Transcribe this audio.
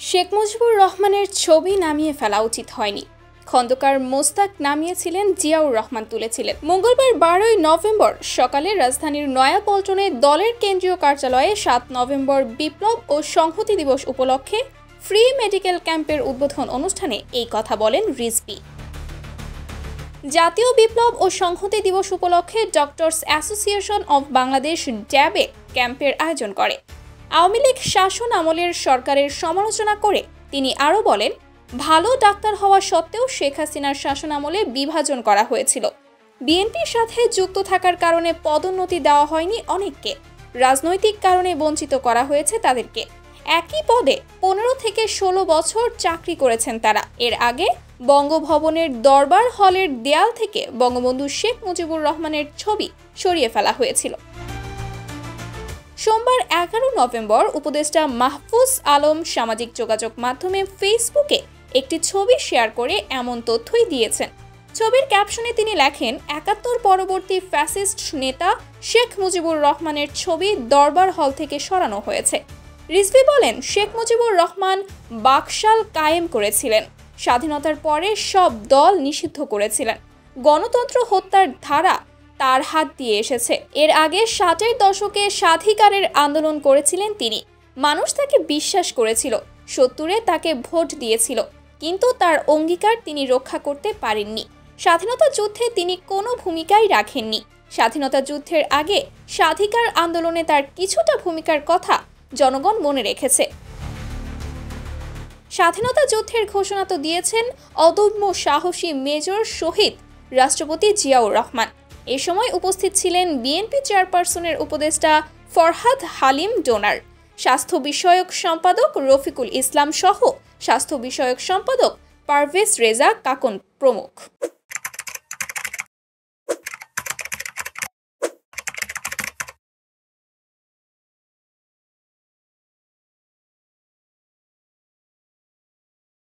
শেখ মুজিবুর রহমানের ছবি নামিয়ে ফেলা উচিত হয়নি। খন্দকার মোস্তাক নামিয়েছিলেন, জিয়াউর রহমান তুলেছিলেন। মঙ্গলবার 12ই নভেম্বর সকালে রাজধানীর নয়াপল্টনে দলের কেন্দ্রীয় কার্যালয়ে 7 নভেম্বর বিপ্লব ও সংহতি দিবস উপলক্ষে ফ্রি মেডিকেল ক্যাম্পের উদ্বোধন অনুষ্ঠানে এই কথা বলেন রিজভী। জাতীয় বিপ্লব ও সংহতি দিবস উপলক্ষে ডক্টরস অ্যাসোসিয়েশন অব বাংলাদেশ ড্যাবে ক্যাম্পের আয়োজন করে। আওয়ামী লীগ শাসন আমলের সরকারের সমালোচনা করে তিনি আরও বলেন, ভালো ডাক্তার হওয়া সত্ত্বেও শেখ হাসিনার শাসন আমলে বিভাজন করা হয়েছিল। বিএনপির সাথে যুক্ত থাকার কারণে পদোন্নতি দেওয়া হয়নি অনেককে, রাজনৈতিক কারণে বঞ্চিত করা হয়েছে তাদেরকে। একই পদে 15 থেকে 16 বছর চাকরি করেছেন তারা। এর আগে বঙ্গভবনের দরবার হলের দেয়াল থেকে বঙ্গবন্ধু শেখ মুজিবুর রহমানের ছবি সরিয়ে ফেলা হয়েছিল। সোমবার 11 নভেম্বর উপদেষ্টা মাহফুজ আলম সামাজিক যোগাযোগ মাধ্যমে ফেসবুকে একটি ছবি শেয়ার করে এমন তথ্যই দিয়েছেন। ছবির ক্যাপশনে তিনি লেখেন, 71 পরবর্তী ফ্যাসিস্ট নেতা শেখ মুজিবুর রহমানের ছবি দরবার হল থেকে সরানো হয়েছে। রিজভী বলেন, শেখ মুজিবুর রহমান বাকশাল কায়েম করেছিলেন, স্বাধীনতার পরে সব দল নিষিদ্ধ করেছিলেন, গণতন্ত্র হত্যার ধারা তার হাত দিয়ে এসেছে। এর আগে 60-এর দশকে স্বাধিকারের আন্দোলন করেছিলেন তিনি। মানুষ তাকে বিশ্বাস করেছিল, 70-এ তাকে ভোট দিয়েছিল, কিন্তু তার অঙ্গীকার তিনি রক্ষা করতে পারেননি। স্বাধীনতা যুদ্ধে তিনি কোনো ভূমিকাই রাখেননি। স্বাধীনতা যুদ্ধের আগে স্বাধিকার আন্দোলনে তার কিছুটা ভূমিকার কথা জনগণ মনে রেখেছে। স্বাধীনতা যুদ্ধের ঘোষণা তো দিয়েছেন অদম্য সাহসী মেজর শহীদ রাষ্ট্রপতি জিয়াউর রহমান। এ সময় উপস্থিত ছিলেন বিএনপি চেয়ারপারসনের উপদেষ্টা ফরহাদ হালিম ডোনার, স্বাস্থ্য বিষয়ক সম্পাদক রফিকুল ইসলাম সহ স্বাস্থ্য বিষয়ক সম্পাদক পারভেজ রেজা কাকন প্রমুখ।